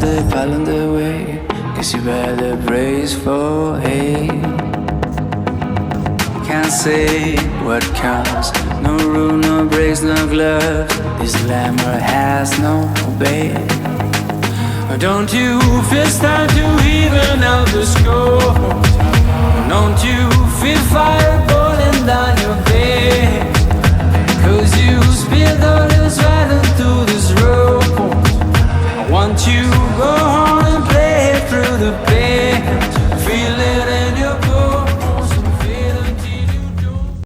slip along the way. Guess you better brace for hate. Can't say what counts. No rule, no breaks, no gloves. This glamour has no bait. Don't you feel it's time to even out the score? Don't you feel fire burning down your bed? 'Cause you